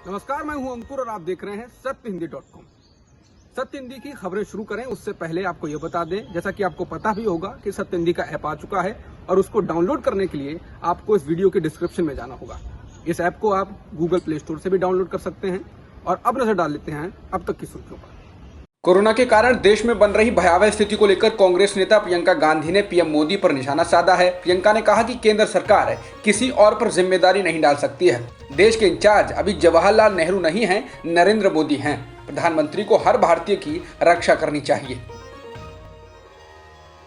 नमस्कार, मैं हूं अंकुर और आप देख रहे हैं सत्यहिंदी.com। सत्य हिंदी की खबरें शुरू करें उससे पहले आपको यह बता दें, जैसा कि आपको पता भी होगा कि सत्य हिंदी का ऐप आ चुका है और उसको डाउनलोड करने के लिए आपको इस वीडियो के डिस्क्रिप्शन में जाना होगा। इस ऐप को आप गूगल प्ले स्टोर से भी डाउनलोड कर सकते हैं। और अब नजर डाल लेते हैं अब तक की सुर्खियों पर। कोरोना के कारण देश में बन रही भयावह स्थिति को लेकर कांग्रेस नेता प्रियंका गांधी ने पीएम मोदी पर निशाना साधा है। प्रियंका ने कहा कि केंद्र सरकार किसी और पर जिम्मेदारी नहीं डाल सकती है। देश के इंचार्ज अभी जवाहरलाल नेहरू नहीं हैं, नरेंद्र मोदी हैं। प्रधानमंत्री को हर भारतीय की रक्षा करनी चाहिए।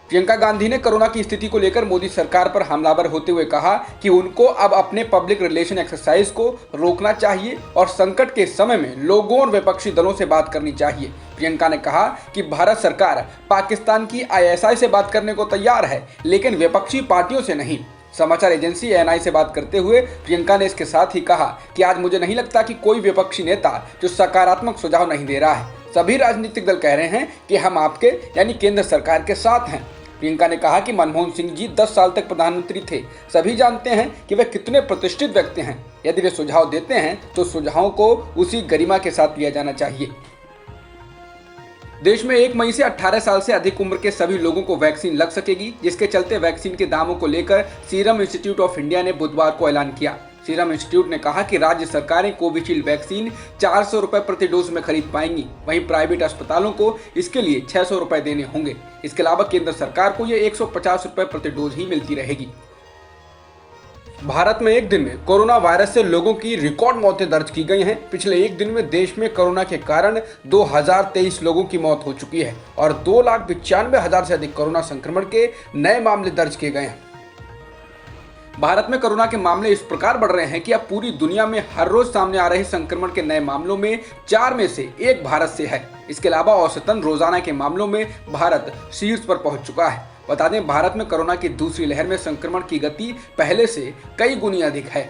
प्रियंका गांधी ने कोरोना की स्थिति को लेकर मोदी सरकार पर हमलावर होते हुए कहा कि उनको अब अपने पब्लिक रिलेशन एक्सरसाइज को रोकना चाहिए और संकट के समय में लोगों और विपक्षी दलों से बात करनी चाहिए। प्रियंका ने कहा कि भारत सरकार पाकिस्तान की आईएसआई से बात करने को तैयार है, लेकिन विपक्षी पार्टियों से नहीं। समाचार एजेंसी एएनआई से बात करते हुए प्रियंका ने इसके साथ ही कहा कि आज मुझे नहीं लगता कि कोई विपक्षी नेता जो सकारात्मक सुझाव नहीं दे रहा है। सभी राजनीतिक दल कह रहे हैं कि हम आपके यानी केंद्र सरकार के साथ हैं। प्रियंका ने कहा कि मनमोहन सिंह जी 10 साल तक प्रधानमंत्री थे। सभी जानते हैं कि वे कितने प्रतिष्ठित व्यक्ति हैं। यदि वे सुझाव देते हैं तो सुझावों को उसी गरिमा के साथ लिया जाना चाहिए। देश में 1 मई से 18 साल से अधिक उम्र के सभी लोगों को वैक्सीन लग सकेगी, जिसके चलते वैक्सीन के दामों को लेकर सीरम इंस्टीट्यूट ऑफ इंडिया ने बुधवार को ऐलान किया। सीरम इंस्टीट्यूट ने कहा कि राज्य सरकारें कोविशील्ड वैक्सीन 400 रुपए प्रति डोज में खरीद पाएंगी। वहीं प्राइवेट अस्पतालों को इसके लिए 600 रुपए देने होंगे। इसके अलावा केंद्र सरकार को ये 150 रुपए प्रति डोज ही मिलती रहेगी। भारत में एक दिन में कोरोना वायरस से लोगों की रिकॉर्ड मौतें दर्ज की गई हैं। पिछले एक दिन में देश में कोरोना के कारण 2023 लोगों की मौत हो चुकी है और 2,95,000 से अधिक कोरोना संक्रमण के नए मामले दर्ज किए गए हैं। भारत में कोरोना के मामले इस प्रकार बढ़ रहे हैं कि अब पूरी दुनिया में हर रोज सामने आ रहे संक्रमण के नए मामलों में 4 में से 1 भारत से है। इसके अलावा औसतन रोजाना के मामलों में भारत शीर्ष पर पहुंच चुका है। बता दें, भारत में कोरोना की दूसरी लहर में संक्रमण की गति पहले से कई गुनी अधिक है।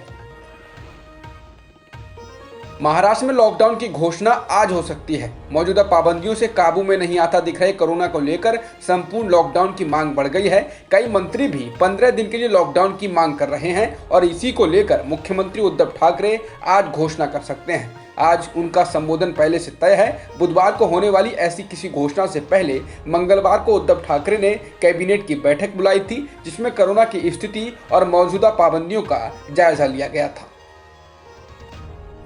महाराष्ट्र में लॉकडाउन की घोषणा आज हो सकती है। मौजूदा पाबंदियों से काबू में नहीं आता दिख रहे कोरोना को लेकर संपूर्ण लॉकडाउन की मांग बढ़ गई है। कई मंत्री भी 15 दिन के लिए लॉकडाउन की मांग कर रहे हैं और इसी को लेकर मुख्यमंत्री उद्धव ठाकरे आज घोषणा कर सकते हैं। आज उनका संबोधन पहले से तय है। बुधवार को होने वाली ऐसी किसी घोषणा से पहले मंगलवार को उद्धव ठाकरे ने कैबिनेट की बैठक बुलाई थी, जिसमें कोरोना की स्थिति और मौजूदा पाबंदियों का जायजा लिया गया था।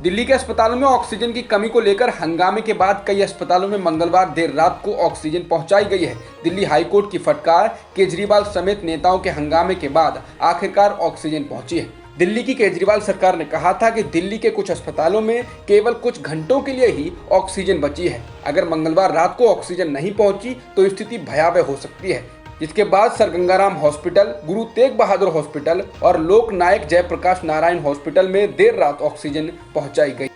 दिल्ली के अस्पतालों में ऑक्सीजन की कमी को लेकर हंगामे के बाद कई अस्पतालों में मंगलवार देर रात को ऑक्सीजन पहुंचाई गई है। दिल्ली हाईकोर्ट की फटकार, केजरीवाल समेत नेताओं के हंगामे के बाद आखिरकार ऑक्सीजन पहुंची है। दिल्ली की केजरीवाल सरकार ने कहा था कि दिल्ली के कुछ अस्पतालों में केवल कुछ घंटों के लिए ही ऑक्सीजन बची है। अगर मंगलवार रात को ऑक्सीजन नहीं पहुंची तो स्थिति भयावह हो सकती है। इसके बाद sir Gangaram hospital, Guru Tegh Bahadur hospital और लोक नायक जयप्रकाश नारायण हॉस्पिटल में देर रात ऑक्सीजन पहुंचाई गई।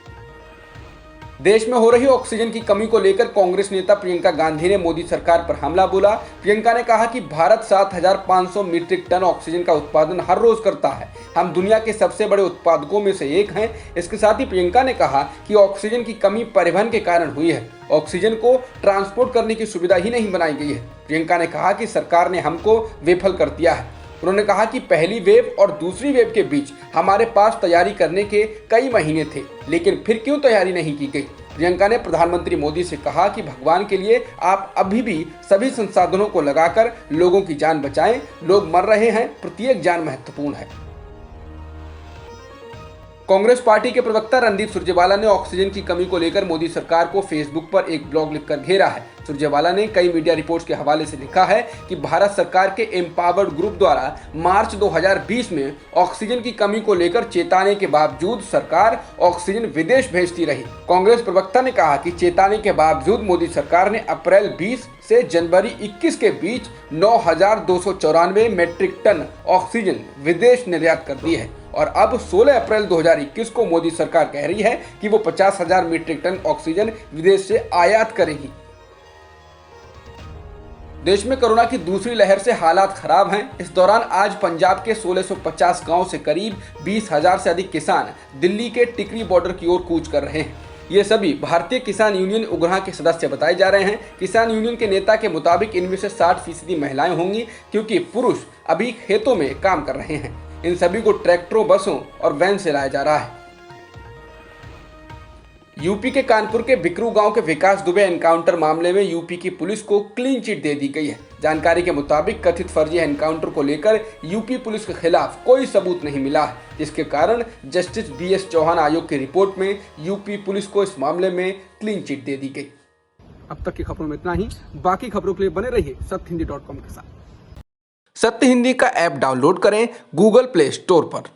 देश में हो रही ऑक्सीजन की कमी को लेकर कांग्रेस नेता प्रियंका गांधी ने मोदी सरकार पर हमला बोला। प्रियंका ने कहा कि भारत 7,500 मीट्रिक टन ऑक्सीजन का उत्पादन हर रोज करता है। हम दुनिया के सबसे बड़े उत्पादकों में से एक हैं। इसके साथ ही प्रियंका ने कहा कि ऑक्सीजन की कमी परिवहन के कारण हुई है। ऑक्सीजन को ट्रांसपोर्ट करने की सुविधा ही नहीं बनाई गई है। प्रियंका ने कहा कि सरकार ने हमको विफल कर दिया है। उन्होंने कहा कि पहली वेव और दूसरी वेव के बीच हमारे पास तैयारी करने के कई महीने थे, लेकिन फिर क्यों तैयारी नहीं की गई। प्रियंका ने प्रधानमंत्री मोदी से कहा कि भगवान के लिए आप अभी भी सभी संसाधनों को लगाकर लोगों की जान बचाएं। लोग मर रहे हैं, प्रत्येक जान महत्वपूर्ण है। कांग्रेस पार्टी के प्रवक्ता रणदीप सुरजेवाला ने ऑक्सीजन की कमी को लेकर मोदी सरकार को फेसबुक पर एक ब्लॉग लिखकर घेरा है। सुरजेवाला ने कई मीडिया रिपोर्ट्स के हवाले से लिखा है कि भारत सरकार के एम्पावर्ड ग्रुप द्वारा मार्च 2020 में ऑक्सीजन की कमी को लेकर चेताने के बावजूद सरकार ऑक्सीजन विदेश भेजती रही। कांग्रेस प्रवक्ता ने कहा कि चेताने के बावजूद मोदी सरकार ने अप्रैल 20 से जनवरी 21 के बीच 9,294 मीट्रिक टन ऑक्सीजन विदेश निर्यात कर दी है और अब 16 अप्रैल 2021 को मोदी सरकार कह रही है कि वो 50,000 मीट्रिक टन ऑक्सीजन विदेश से आयात करेगी। देश में कोरोना की दूसरी लहर से हालात खराब हैं। इस दौरान आज पंजाब के 1650 गांव से करीब 20,000 से अधिक किसान दिल्ली के टिकरी बॉर्डर की ओर कूच कर रहे हैं। ये सभी भारतीय किसान यूनियन उग्रहा के सदस्य बताए जा रहे हैं। किसान यूनियन के नेता के मुताबिक इनमें से 60% महिलाएं होंगी, क्योंकि पुरुष अभी खेतों में काम कर रहे हैं। इन सभी को ट्रैक्टरों, बसों और वैन से लाया जा रहा है। यूपी के कानपुर के बिकरू गांव के विकास दुबे एनकाउंटर मामले में यूपी की पुलिस को क्लीन चिट दे दी गई है। जानकारी के मुताबिक कथित फर्जी एनकाउंटर को लेकर यूपी पुलिस के खिलाफ कोई सबूत नहीं मिला है, जिसके कारण जस्टिस BS चौहान आयोग की रिपोर्ट में यूपी पुलिस को इस मामले में क्लीन चिट दे दी गई। अब तक की खबरों में इतना ही। बाकी खबरों के लिए बने रहिए सत्यहिंदी.com के साथ। सत्य हिंदी का ऐप डाउनलोड करें गूगल प्ले स्टोर पर।